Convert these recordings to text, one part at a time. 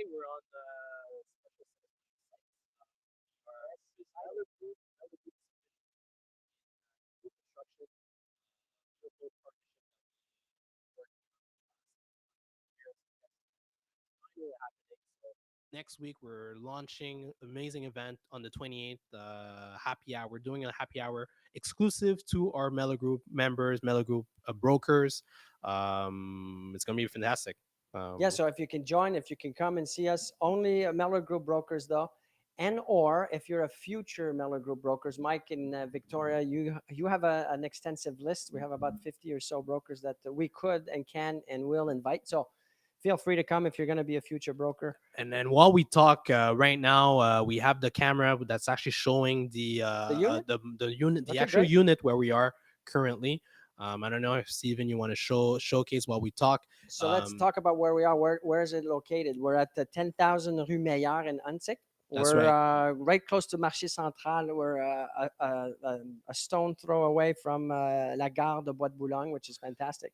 we're on the special site. Our Tyler Group, Tyler Group Group Construction, beautiful partnership that we worked on years. Finally happening. So next week we're launching amazing event on the 28th. Happy hour. We're doing a happy hour exclusive to our Mellow Group members, Mellow Group brokers. It's gonna be fantastic. Yeah, Um, so if you can join, if you can come and see us, only Mellor Group brokers though, and or if you're a future Mellor Group brokers, Mike and Victoria, you have an extensive list. We have about 50 or so brokers that we could and can and will invite. So feel free to come if you're going to be a future broker. And then while we talk right now, we have the camera that's actually showing The unit? the unit, the Okay, actual great. unit where we are currently. I don't know if Steven, you want to showcase while we talk. So let's Um, talk about where we are. Where is it located? We're at the 10,000 Rue Meillard in Antic. that's We're right. right close to Marché Central. We're a stone throw away from La Gare de Bois de Boulogne, which is fantastic.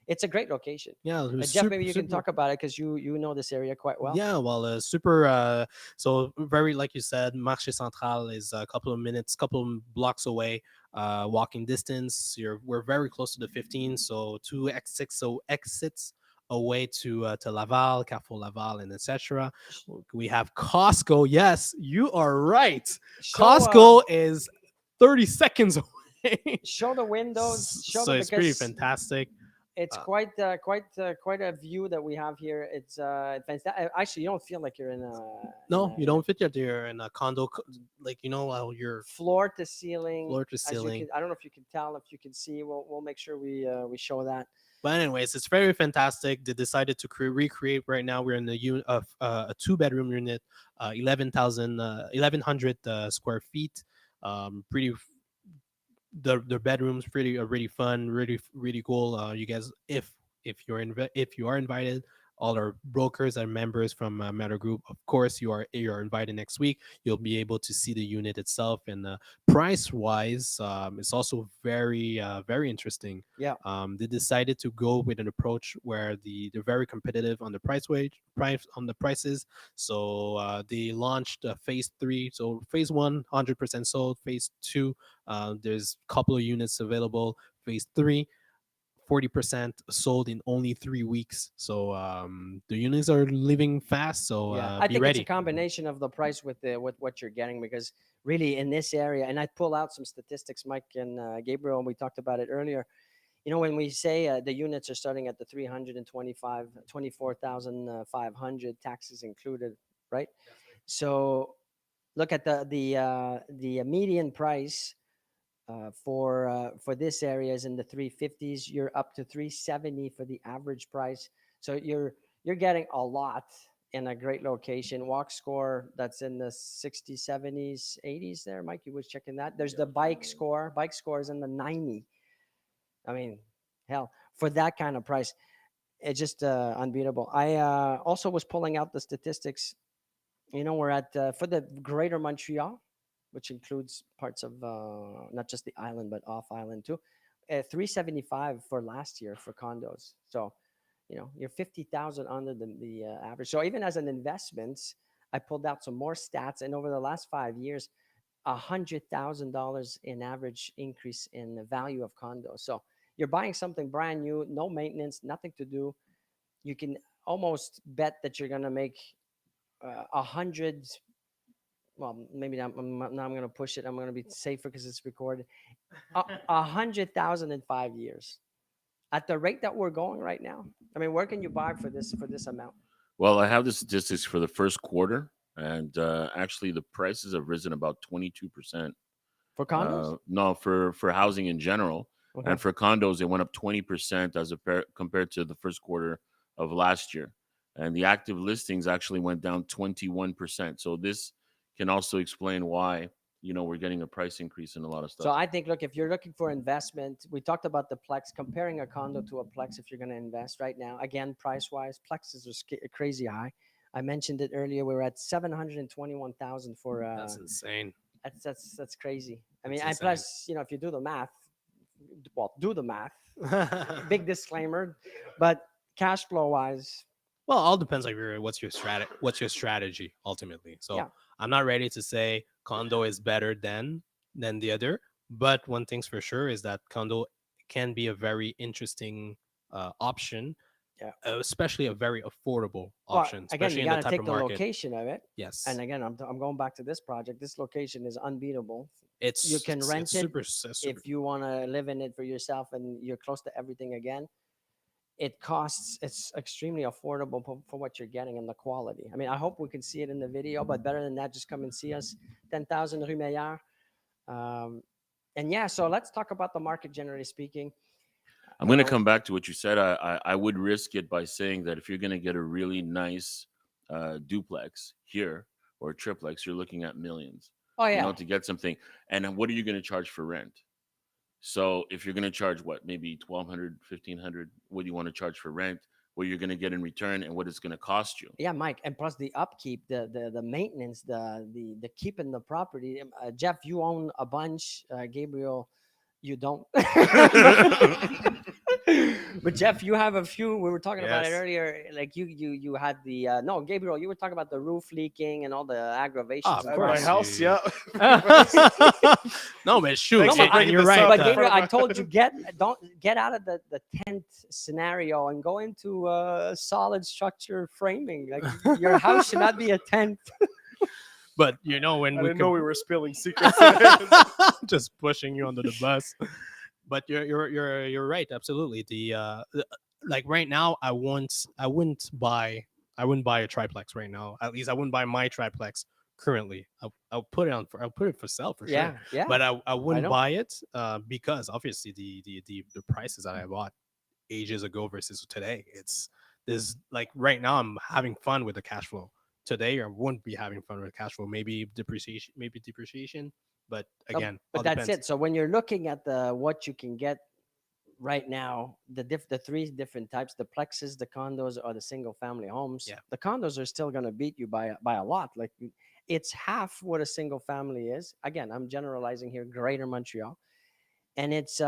It's a great location. Yeah, it was Jeff, super maybe you can super. talk about it because you know this area quite well. Yeah, well, super. So very, like you said, Marché Central is a couple of minutes, couple of blocks away, walking distance. We're very close to the 15, so two exits, exits away to Laval, Carrefour Laval, and etc. We have Costco. Yes, you are right. Show Costco is 30 seconds away. show the windows. Show So them it's pretty because fantastic. it's Uh, quite a view that we have here. It's actually you don't feel like you're no, you in a don't fit your there in a condo, like how you're floor to ceiling. floor to As you ceiling. can, I don't know if you can tell, if you can see. We'll make sure we show that. But anyways, it's very fantastic. They decided to recreate. Right now, we're in the of a two-bedroom unit, 1100 square feet. Pretty. The bedrooms pretty are really fun, really cool. You guys, if you are invited, all our brokers and members from Matter Group, of course, you are invited next week. You'll be able to see the unit itself, and price wise, it's also very interesting. Yeah, They decided to go with an approach where they're very competitive on the price on the prices. So they launched phase three. So phase one, 100% sold. Phase two, there's a couple of units available. Phase three, 40% sold in only 3 weeks. So the units are living fast. So yeah. I be think it's a ready. combination of the price with what you're getting because really in this area, and I pull out some statistics, Mike and Gabriel, and we talked about it earlier. You know, when we say the units are starting at the 24,500 taxes included, right? So look at the median price for this area is in the 350s. You're up to 370 for the average price. So you're getting a lot in a great location. Walk score that's in the 60s, 70s, 80s there. Mike, you was checking that. There's the bike score. Bike score is in the 90. I mean, hell, for that kind of price, it's just unbeatable. I also was pulling out the statistics. You know, we're at for the Greater Montreal, which includes parts of not just the island but off island too. 375 for last year for condos. So, you know, you're 50,000 under the average. So even as an investment, I pulled out some more stats, and over the last 5 years, $100,000 in average increase in the value of condos. So you're buying something brand new, no maintenance, nothing to do. You can almost bet that you're gonna make 100. Well, maybe now I'm going to push it. I'm going to be safer because it's recorded. 100,000 in 5 years at the rate that we're going right now. I mean, where can you buy for this amount Well, I have the statistics for the first quarter, and actually, the prices have risen about 22%. for condos? No, for housing in general, Okay. and for condos, it went up 20% compared to the first quarter of last year. And the active listings actually went down 21%. So this can also explain why we're getting a price increase in a lot of So stuff. I think, look, if you're looking for investment, we talked about the Plex, comparing a condo to a Plex if you're going to invest right now. Again, price wise, Plex is crazy high. I mentioned it earlier. We're at 721,000 for That's insane. that's crazy. I mean, That's and insane. plus, you know, if you do the math, well, do the math. Big disclaimer, but cash flow wise, Well, all depends on what's your strategy ultimately. So Yeah. I'm not ready to say condo is better than the other, but one thing's for sure is that condo can be a very interesting option, Yeah. especially a very affordable Well, option, again, especially you in the got to type take of the market. location of it. Yes, And again, I'm going back to this project. This location is unbeatable. You it's can it's, rent it's it super super. if you want to live in it for yourself and you're close to everything again. It's extremely affordable for what you're getting and the quality. I mean, I hope we can see it in the video, but better than that, just come and see us. 10,000 Rue Meilleur. Um, and yeah, so let's talk about the market generally speaking. I'm You going to know, come back to what you said. I would risk it by saying that if you're going to get a really nice duplex here or a triplex, you're looking at millions, oh you yeah, know, to get something. And then what are you going to charge for rent? So if you're going to charge what, maybe 1,200, 1,500, what do you want to charge for rent? What you're going to get in return and what it's going to cost you. yeah, Mike, and plus the upkeep, the maintenance, the keeping the property. Jeff, you own a bunch. Gabriel, you don't. But Jeff, you have a few. We were talking about it Yes. earlier. Like you had the no, Gabriel, you were talking about the roof leaking and all the aggravations Of and At my course. problems. house, yeah. No, but shoot, Thanks No, for but bringing you're this right. up. but Gabriel, I told you don't get out of the tent scenario and go into solid structure framing. Like your house should not be a tent. but when I we didn't know could we were spilling secrets today. just pushing you under the bus. But you're right. Absolutely. Like right now, I wouldn't buy a triplex right now. At least I wouldn't buy my triplex currently. I'll put it for sale for sure. Yeah, yeah. But I I wouldn't know. buy it because obviously the prices that I bought ages ago versus today, it's there's like right now I'm having fun with the cash flow. Today I wouldn't be having fun with cash flow. Maybe depreciation. But again, But all that's depends. it. So when you're looking at the what you can get right now, the three different types, the plexes, the condos, or the single family homes, Yeah. the condos are still going to beat you by a lot. Like it's half what a single family is. Again, I'm generalizing here, Greater Montreal, and it's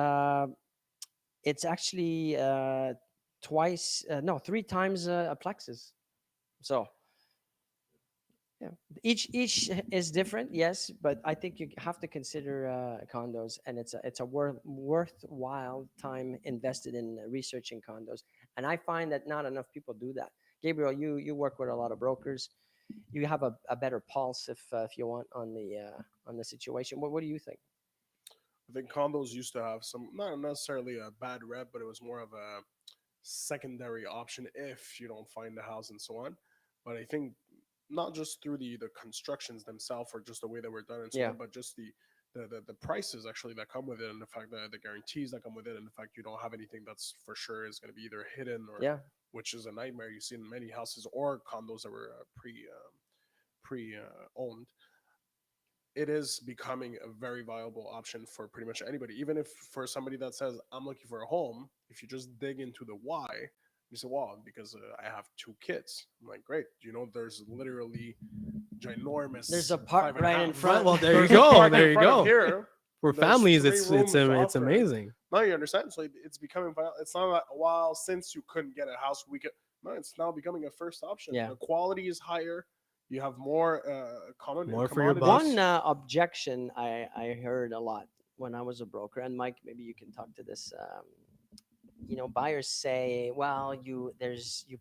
actually twice, no, three times a plexus. So yeah, each is different, yes, but I think you have to consider condos, and it's a worthwhile time invested in researching condos. And I find that not enough people do that. Gabriel, you work with a lot of brokers. You have a better pulse if you want on the situation. What do you think? I think condos used to have some, not necessarily a bad rep, but it was more of a secondary option if you don't find the house and so on. But I think not just through the constructions themselves or just the way that we're done and so Yeah, on, but just the prices actually that come with it and the fact that the guarantees that come with it and the fact you don't have anything that's for sure is going to be either hidden or yeah, which is a nightmare you see in many houses or condos that were pre owned. It is becoming a very viable option for pretty much anybody. Even if for somebody that says I'm looking for a home, if you just dig into the why, you say, "Well, because I have two kids." I'm like, "Great." You know, there's literally there's ginormous a five park and a right in half. Well, front. there you There's a go. park There in you front of go. here. For There's families, three rooms to it's offer. amazing. No, you understand. So it's becoming. It's not like a while since you couldn't get a house. We could. No, it's now becoming a first option. Yeah. The quality is higher. You have more More for your commodities. One bucks. objection I heard a lot when I was a broker, and Mike, maybe you can talk to this. Buyers say, "Well, you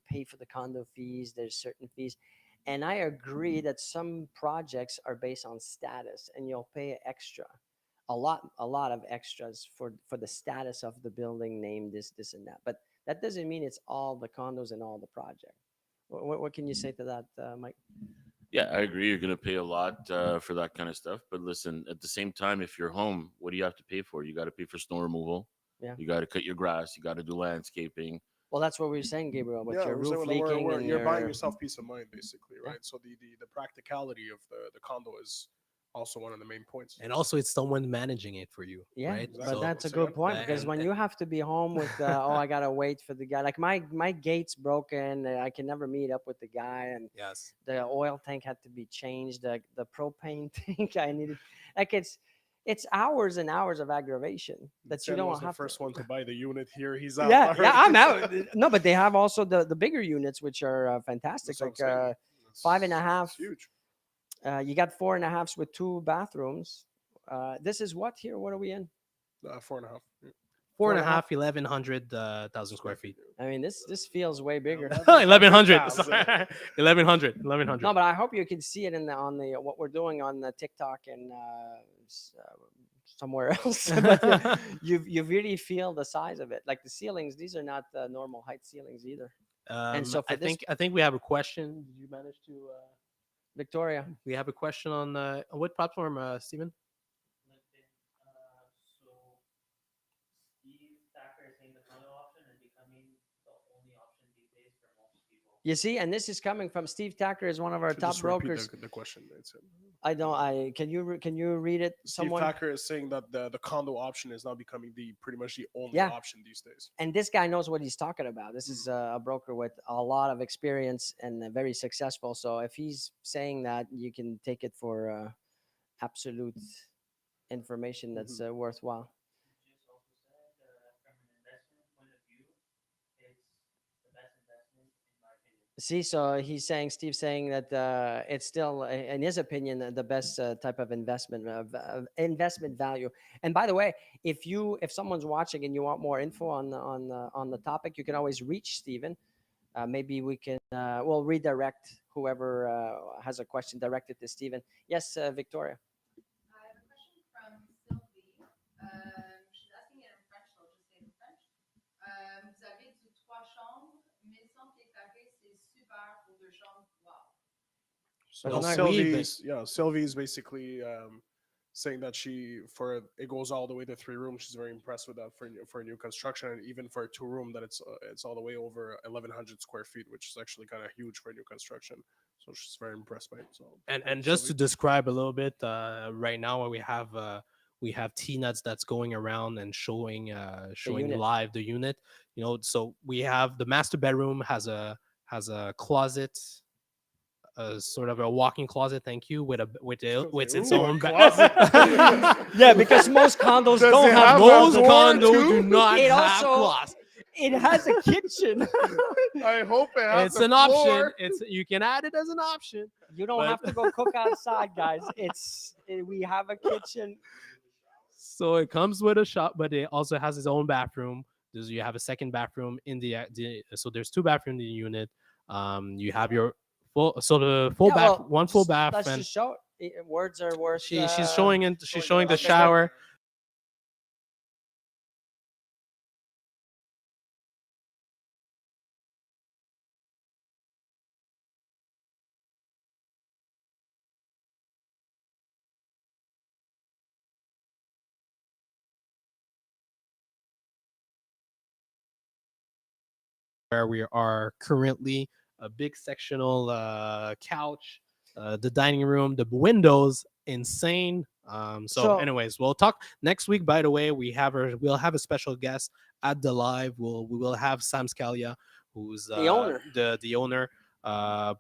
pay for the condo fees. There's certain fees," and I agree that some projects are based on status, and you'll pay extra, a lot of extras for the status of the building name, this and that. But that doesn't mean it's all the condos and all the project. What can you say to that, Mike? Yeah, I agree. You're going to pay a lot for that kind of stuff. But listen, at the same time, if you're home, what do you have to pay for? You got to pay for snow removal. Yeah. You got to cut your grass. You got to do landscaping. Well, that's what we were saying, Gabriel, with Yeah, your we're saying roof that leaking and you're buying your yourself peace of mind, basically, yeah. right? So the practicality of the condo is also one of the main points. And also, it's someone managing it for you, Yeah, right? Exactly. but So, that's a Once good again, point because and when you have to be home with oh I gotta wait for the guy, like my gate's broken, I can never meet up with the guy, and yes, the oil tank had to be changed, the propane tank I needed, like it's hours and hours of aggravation that you Sen was don't the have to. first one to buy the unit here. He's out Yeah, yeah, already. I'm out. No, but they have also the bigger units, which are fantastic, That's what I'm like saying. five and a It's half. huge. You got 4.5s with 2 bathrooms. This is what here? What are we in? 4.5. Yeah. Four Four and and a a half. half, 1,100,000 square feet. I mean, this feels way bigger. 1,100. 11,000. Sorry. 1,100. 1,100. No, but I hope you can see it in the on the what we're doing on the TikTok and somewhere else. But you really feel the size of it. Like the ceilings, these are not normal height ceilings either. And so for this, I think we have a question. Did you manage to? Victoria, We have a question on what platform, Steven? So Steve Thacker is saying the condo option is becoming the only option these days for most people. you see, and this is coming from Steve Tacker, is one of our Could top just repeat brokers. the question. It's I don't. I can you read it? Steve Someone. Thacker is saying that the condo option is now becoming the pretty much the only Yeah. option these days. And this guy knows what he's talking about. This is a broker with a lot of experience and very successful. So if he's saying that, you can take it for absolute information that's worthwhile. He just also said from an investment point of view, it's the best investment in my opinion. See, so he's saying, Steve's saying that it's still, in his opinion, the best type of investment investment value. And by the way, if someone's watching and you want more info on the topic, you can always reach Steven. Maybe we can we'll redirect whoever has a question directed to Steven. Yes, Victoria. I have a question from Sylvie. She's asking it in French, so I'll just say it in French. Vous avez du 3 chambres, maison décorée, c'est super pour 2 chambres. Wow. So That's nice. Sylvie's basically saying that it goes all the way to 3 rooms. She's very impressed with that for a new construction, and even for a 2 room that it's all the way over 1,100 square feet, which is actually kind of huge for a new construction. So she's very impressed by it. So And just to describe a little bit, right now we have T-nuts that's going around and showing unit. live the unit. So we have the master bedroom has a closet, sort of a walk-in closet. Thank you, with its Ooh, a own closet. Yeah, because most condos Does don't it have have those. a Most door condos too? do not It have also- closet. It has a kitchen. I hope it has It's the an option. floor. You can add it as an option. You don't But- have to go cook outside, guys. We have a kitchen. So it comes with a shop, but it also has its own bathroom. You have a second bathroom in so there's 2 bathrooms in the unit. You have your the full Yeah, bath, well, one full just- bath, Let's and just show it. Words are worth. she's showing it. She's showing the Okay, go. shower. Where we are currently, a big sectional couch, the dining room, the windows, insane. So- Anyways, we'll talk next week. By the way, we'll have a special guest at the live. We will have Sam Scalia, who's The owner. the owner,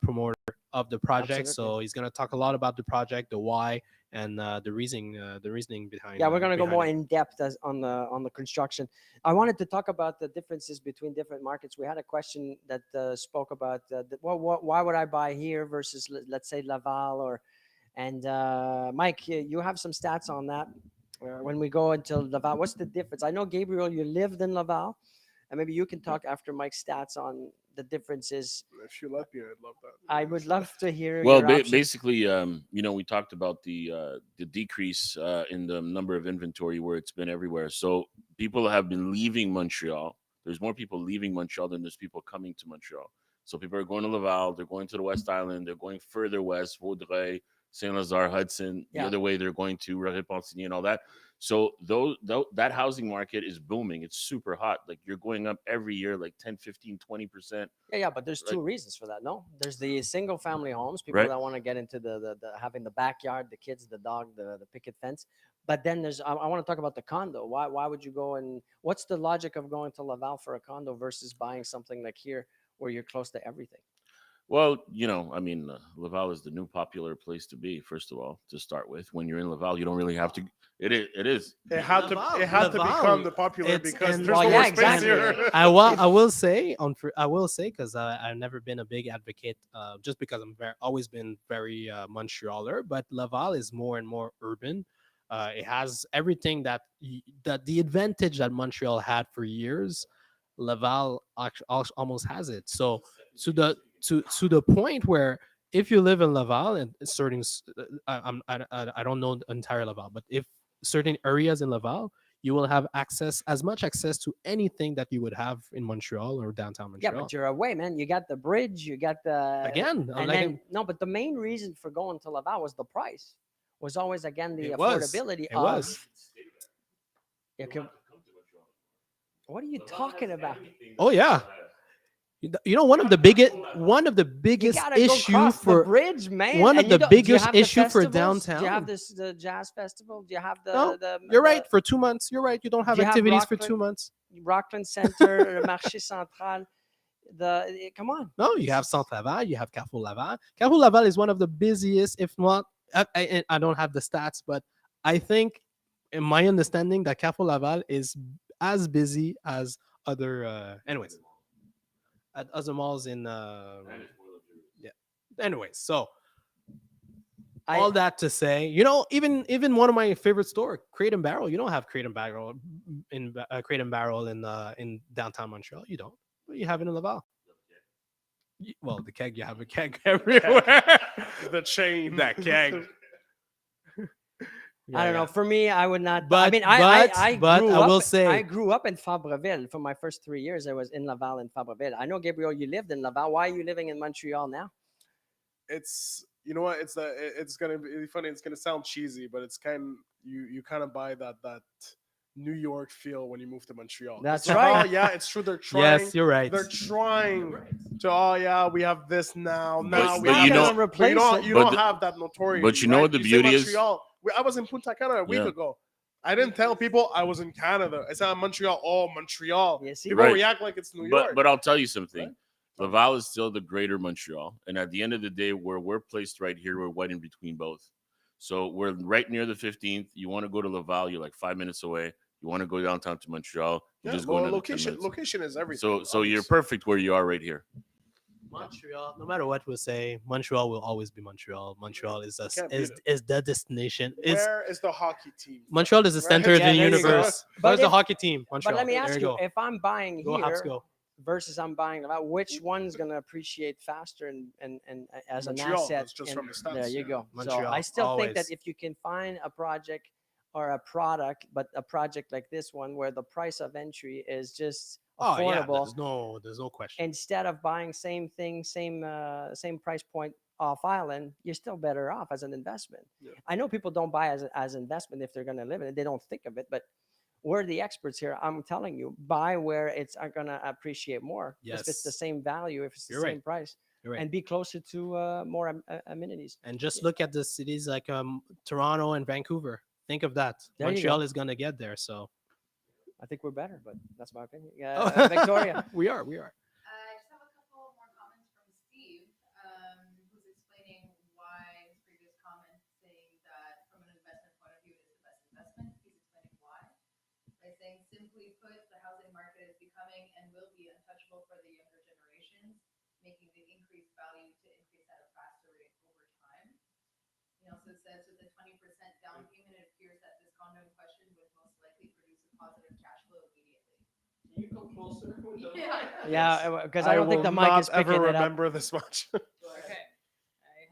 promoter of the project. Absolutely. So he's gonna talk a lot about the project, the why, and the reasoning behind. Yeah, we're gonna go behind more it. in depth on the construction. I wanted to talk about the differences between different markets. We had a question that spoke about why would I buy here versus let's say Laval and Mike, you have some stats on that. When we go into Laval, what's the difference? I know Gabriel, you lived in Laval, and maybe you can talk after Mike's stats on the differences. If you let me, I'd love that. I would love to hear. Well, your options. basically, we talked about the decrease in the number of inventory where it's been everywhere. So people have been leaving Montreal. There's more people leaving Montreal than there's people coming to Montreal. So people are going to Laval. They're going to the West Island. They're going further west, Vaudreuil, Saint Lazare, Hudson. Yeah. The other way, they're going to Repentigny and all that. So that housing market is booming. It's super hot. Like you're going up every year, like 10, 15, 20%. Yeah, but there's two Right. reasons for that. No, there's the single family homes, people Right. that want to get into the having the backyard, the kids, the dog, the picket fence. But then I want to talk about the condo. Why would you go and what's the logic of going to Laval for a condo versus buying something like here where you're close to everything? Well, I mean, Laval is the new popular place to be. First of all, to start with, when you're in Laval, you don't really have to. It is. It is. It had to become Laval, the popular it's because and there's Well, no yeah, more space exactly. here. I will say I will say because I've never been a big advocate just because always been very Montrealer, but Laval is more and more urban. It has everything that the advantage that Montreal had for years. Laval almost has it. So to the point where if you live in Laval and I don't know the entire Laval, but if certain areas in Laval, you will have as much access to anything that you would have in Montreal or downtown Yeah, Montreal. but you're away, man. You got the bridge, you got the Again, and then no, but the main reason for going to Laval was the price. Was always again the affordability it of. was. You can, what are you talking about? Oh yeah. You know one of the You biggest gotta go issue cross the for bridge, man. one of And you the don't. Do you biggest have the issue for festivals? Do you have downtown. this the jazz festival? Do you have No, the you're right. For 2 months, you're right. You don't Do have you have activities for Rockland 2 months. Rockland Center, Marché Central? Come on. No, you have Centre Laval, you have Carrefour Laval. Carrefour Laval is one of the busiest, if not, I don't have the stats, but I think, in my understanding, that Carrefour Laval is as busy as other, anyways, at other malls in, yeah. Anyways, so I all that to say, even one of my favorite store, Crate and Barrel. You don't have Crate and Barrel in downtown Montreal. You don't. But you have it in Laval. Well, the keg, you have a keg everywhere. The chain. That keg. I don't know. For me, I would not. I But- mean, but- I but grew I up. will say- I grew up in Fabreville. For my first 3 years, I was in Laval and Fabreville. I know, Gabriel, you lived in Laval. Why are you living in Montreal now? It's you know what it's gonna be funny. It's gonna sound cheesy, but it's you kind of buy that New York feel when you move to Montreal. That's It's like, right. Oh yeah, it's true. They're trying. Yes, you're right. They're trying to. Oh yeah, we have this now. Now It's we but not have you gonna know- this. But replace you don't. it. You But don't the- have that notoriety. but you know right? what the You say beauty is? Montreal. I was in Punta Cana a week Yeah. ago. I didn't tell people I was in Canada. I said Montreal. Oh, Montreal. You see? People Right. react like it's New York. But I'll tell you something. Right? Laval is still the greater Montreal, and at the end of the day, where we're placed right here, we're right in between both. So we're right near the 15th. You want to go to Laval, you're like 5 minutes away. You want to go downtown to Montreal, you Yeah, just go well, another 10 location. minutes. Location is everything. So you're obviously. perfect where you are right here. Montreal, no matter what we say, Montreal will always be Montreal. Montreal is Can't beat it. is the destination. Is Where is the hockey team? Montreal is the Right? center of Yeah, the there you go. universe. But Where's the if- hockey team? Montreal. But let me There ask you you: go. if I'm buying Go Habs, here go. versus I'm buying Laval, which one's gonna appreciate faster and as an Montreal, asset? that's just in- from the stats, there you yeah. go. So Montreal, I still think that always. if you can find a project or a product, but a project like this one where the price of entry is just Oh yeah, affordable, there's no question. instead of buying same thing, same price point off island, you're still better off as an investment. Yeah. I know people don't buy as investment if they're going to live in it. They don't think of it, but we're the experts here. I'm telling you, buy where it's going to appreciate more. If it's the Yes. same value, if it's the You're same right. price, You're right. and be closer to more amenities. And just look at the cities like Toronto and Vancouver. Think of that. There you Montreal go. is gonna get there. So I think we're better, but that's my opinion. Oh. Victoria. we are. I just have a couple more comments from Steve, who's explaining why his previous comment saying that from an investment point of view it is the best investment. He's explaining why by saying, simply put, the housing market is becoming and will be untouchable for the younger generations, making the increased value to increase at a faster rate over time. He also says with a 20% down payment, it appears that this condo in question would most likely produce a positive cash flow immediately. Can you come closer? Yeah. Yeah, because I don't think the will mic not is picking ever it up. remember this much. Okay.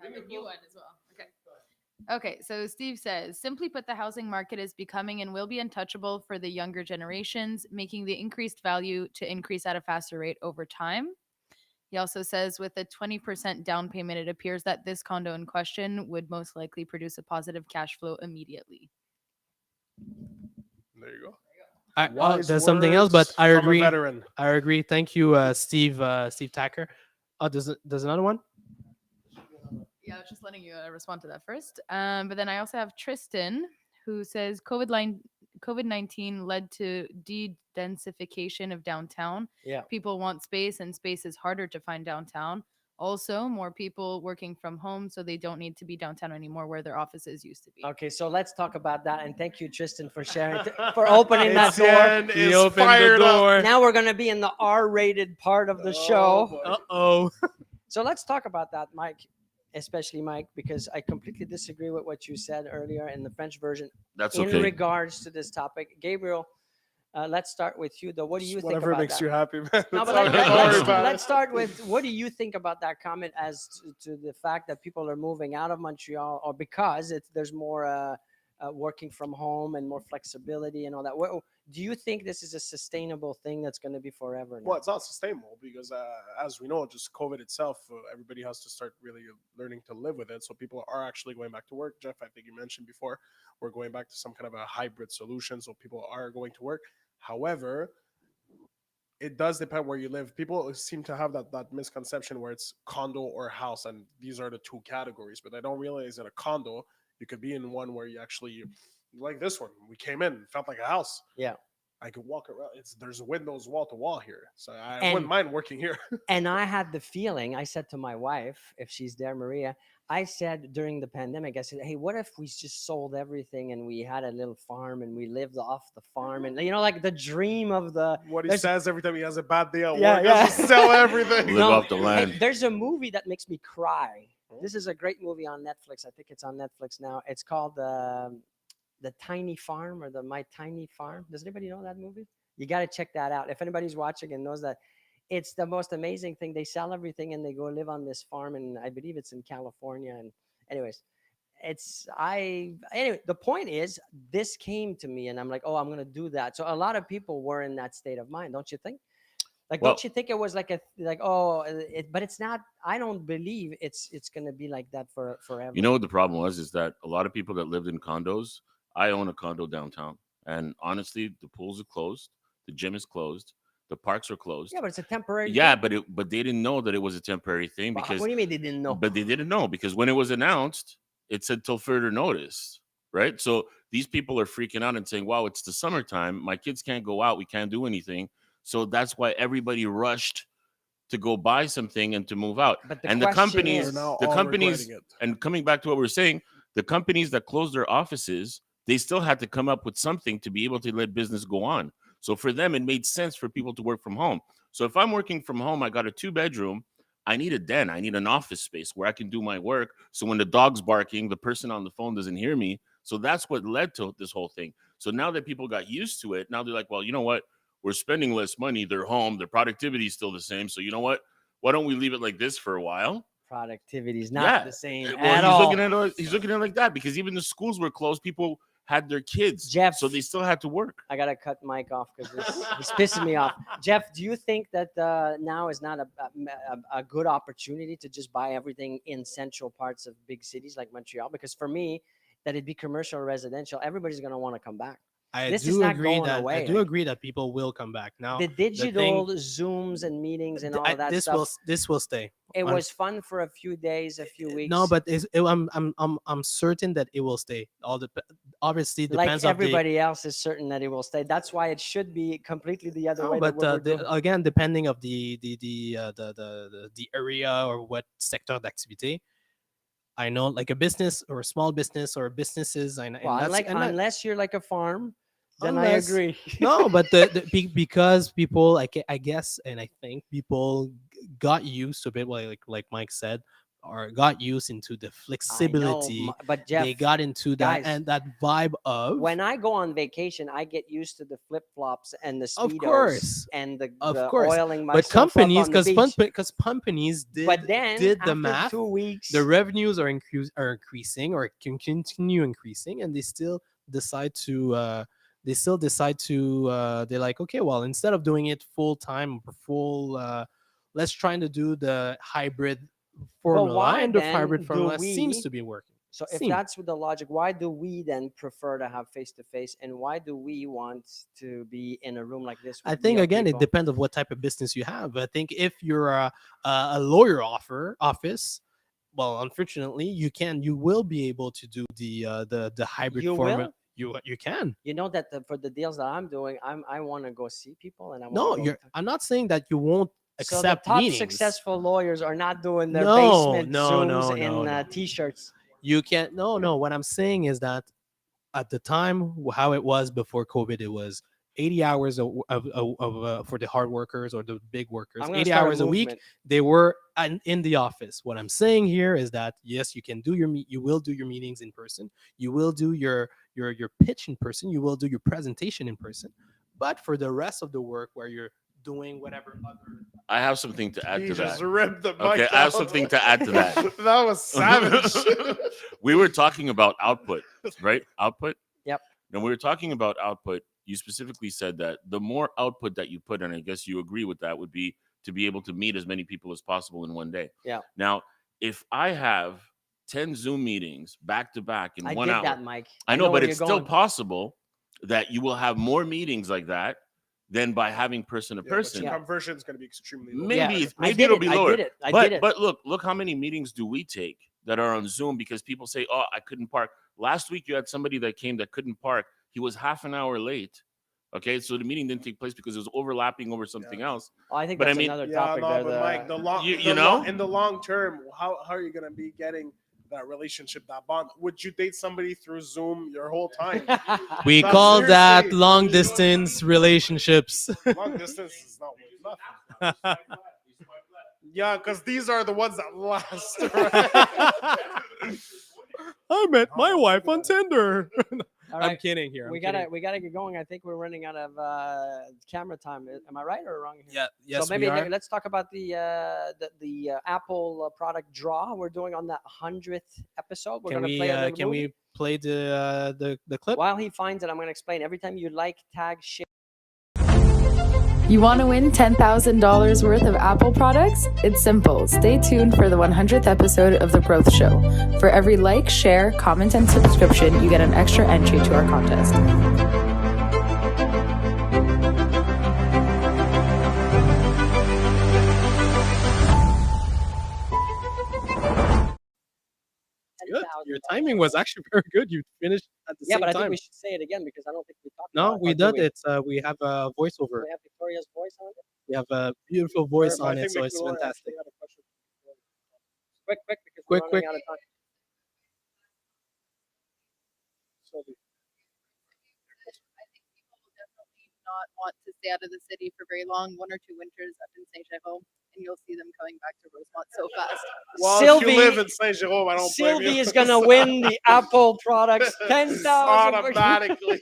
I have a new one as well. Okay. Okay, so Steve says, simply put, the housing market is becoming and will be untouchable for the younger generations, making the increased value to increase at a faster rate over time. He also says, with a 20% down payment, it appears that this condo in question would most likely produce a positive cash flow immediately. There you go. There's something else, but words I from a agree. veteran. I agree. Thank you, Steve Tacker. Oh, there's another one. Yeah, I was just letting you respond to that first. But then I also have Tristan, who says COVID-19 led to de-densification of downtown. Yeah. People want space, and space is harder to find downtown. Also, more people working from home, so they don't need to be downtown anymore where their offices used to be. Okay, so let's talk about that. And thank you, Tristan, for sharing, for opening that door. Etienne He is opened the fired up. door. Now we're going to be in the R-rated part of the Oh, show. boy. Uh-oh. So let's talk about that, Mike, especially Mike, because I completely disagree with what you said earlier in the French version That's in okay. regards to this topic. Gabriel, let's start with you, though. What do you Just think whatever about makes that? you happy, man. No, That's but all let, right. let, Don't worry let's, about let's it. start with what do you think about that comment as to the fact that people are moving out of Montreal, or because there's more working from home and more flexibility and all that. Do you think this is a sustainable thing that's going to be forever now? Well, it's not sustainable because, as we know, just COVID itself, everybody has to start really learning to live with it. So people are actually going back to work. Jeff, I think you mentioned before, we're going back to some kind of a hybrid solution. So people are going to work. However, it does depend where you live. People seem to have that misconception where it's condo or house, and these are the two categories. But I don't realize that a condo, you could be in one where you actually, like this one, we came in, felt like a house. Yeah. I could walk around. There's windows wall to wall here, so I And- wouldn't mind working here. And I had the feeling, I said to my wife, if she's there, Maria, I said during the pandemic, I said, hey, what if we just sold everything and we had a little farm and we lived off the farm? And, like the dream of the. What he There's- says every time he has a bad day at Yeah, work, yeah. has to sell everything. Live No, off the hey, land. there's a movie that makes me cry. This is a great movie on Netflix. I think it's on Netflix now. It's called The Tiny Farm or the My Tiny Farm. Does anybody know that movie? You got to check that out. If anybody's watching and knows that, it's the most amazing thing. They sell everything and they go live on this farm, and I believe it's in California. And anyways, anyway. The point is, this came to me, and I'm like, oh, I'm gonna do that. So a lot of people were in that state of mind, don't you think? Like, Well- don't you think it was like oh, but it's not. I don't believe it's gonna be like that forever. You know what the problem was is that a lot of people that lived in condos. I own a condo downtown, and honestly, the pools are closed, the gym is closed, the parks are closed. Yeah, but it's a temporary. Yeah, thing. but they didn't know that it was a temporary thing But because what do you mean they didn't know? but they didn't know because when it was announced, it said till further notice, right? So these people are freaking out and saying, "Wow, it's the summertime. My kids can't go out. We can't do anything." So that's why everybody rushed to go buy something and to move out. But the And the question companies, is- They're now the all companies, regretting it. and coming back to what we are saying, the companies that closed their offices, they still had to come up with something to be able to let business go on. So for them, it made sense for people to work from home. So if I'm working from home, I got a 2-bedroom. I need a den. I need an office space where I can do my work. So when the dog's barking, the person on the phone doesn't hear me. So that's what led to this whole thing. So now that people got used to it, now they're like, well, you know what? We're spending less money. They're home. Their productivity is still the same. So you know what? Why don't we leave it like this for a while? Productivity is not Yeah. the same Well, at he's all. he's looking at it like that because even the schools were closed. People had their kids, Jeff. so they still had to work. I gotta cut Mike off because he's pissing me off. Jeff, do you think that now is not a good opportunity to just buy everything in central parts of big cities like Montreal? Because for me, that it'd be commercial or residential, everybody's gonna want to come back. I This is do not agree going that away, I do like- agree that people will come back now. The thing- digital Zooms and meetings and all of that this stuff. this will stay. It Un- was fun for a few days, a few weeks. No, but I'm certain that it will stay. Obviously like depends on the. everybody else is certain that it will stay. That's why it should be completely the other No, way. but what we're doing. again, depending of the area or what sector d'activité, I know like a business or a small business or businesses. And Well, that's and that- unless you're like a farm, then Unless- I agree. no, but because people, I guess, and I think people got used to it, like Mike said, or got used into the I know, flexibility. but Jeff, They got into that guys, and that vibe of. when I go on vacation, I get used to the flip flops and the Of speedos course. and the Of course. oiling but myself companies, up on the beach. because companies But then did the after math. 2 weeks, The revenues are increasing or can continue increasing, and they still decide to. They're like, okay, well, instead of doing it full time or full, let's try to do the hybrid formula, why and the then hybrid do formula seems we- to be working. so if Seem. that's the logic, why do we then prefer to have face to face, and why do we want to be in a room like this? I with think real again, it people? depends on what type of business you have. I think if you're a lawyer office, well, unfortunately, you will be able to do the hybrid You format. will? You can. You know that for the deals that I'm doing, I want to go see people, and I want No, to go I'm not saying that you won't So the accept top meetings. successful lawyers are not doing their No, basement no, Zooms no, in no, no. t-shirts. You can't. No. What I'm saying is that at the time, how it was before COVID, it was 80 hours for the hard workers or the big workers. I'm gonna 80 start hours a week. movement. They were in the office. What I'm saying here is that yes, you can do you will do your meetings in person. You will do your pitch in person. You will do your presentation in person. But for the rest of the work where you're doing whatever other I have something to add He to just that. ripped the mic Okay, I have out. something to add to that. That was savage. We were talking about output, right? Output. Yep. And we were talking about output. You specifically said that the more output that you put, and I guess you agree with that, would be to be able to meet as many people as possible in one day. Yeah. Now, if I have 10 Zoom meetings back to back in I 1 did hour, that, Mike. I know, where but you're it's still going. possible that you will have more meetings like that than by having person to Yeah, but person. your conversion is going to be extremely low. Maybe Yeah, I maybe did it'll it, be I lower. did it, I but did it. but look how many meetings do we take that are on Zoom because people say, "Oh, I couldn't park." Last week you had somebody that came that couldn't park. He was half an hour late. Okay, so the meeting didn't take place because it was overlapping over something else. Oh, I think But I that's mean- another Yeah, topic no, there. but Mike, the long, You know? in the long term, how are you going to be getting that relationship, that bond? Would you date somebody through Zoom your whole time? we No, call that seriously. long distance relationships. Long distance is not worth nothing. Yeah, because these are the ones that last. Right? I met my wife on Tinder. All I'm right, kidding here. I'm we kidding. gotta get going. I think we're running out of camera time. Am I right or wrong here? Yeah. Yes, so maybe we are. let's talk about the Apple product draw we're doing on that 100th episode. We're Can gonna we play a little can movie. we play the clip? While he finds it, I'm gonna explain. Every time you like, tag, share. You want to win $10,000 worth of Apple products? It's simple. Stay tuned for the 100th episode of The Growth Show. For every like, share, comment, and subscription, you get an extra entry to our contest. Good. Your timing was actually very good. You finished at the Yeah, same but I time. think we should say it again because I don't think we talked. No, about we it, or did. do It's we have a voiceover. We have Victoria's voice on it. We have a beautiful voice I on it, think so it's McLaurin fantastic. actually had a question. Quick, because Quick, we're quick. running out of time. So I think people will definitely not want to stay out of the city for very long, 1 or 2 winters up in Saint Jérôme, and you'll see them coming back to Rosemont so fast. well, if Sylvie, you live in Saint Jerome, I don't blame you. Sylvie is gonna win the Apple products 10,000 automatically.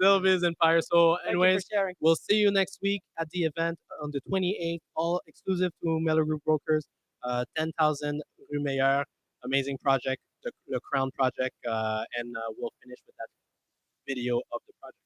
Sylvia's and Fire. So, Thank you for anyways, sharing. we'll see you next week at the event on the 28th, all exclusive to Miller Group Brokers. 10,000 Rue Meilleur, amazing project, the Crown project, and we'll finish with that video of the project.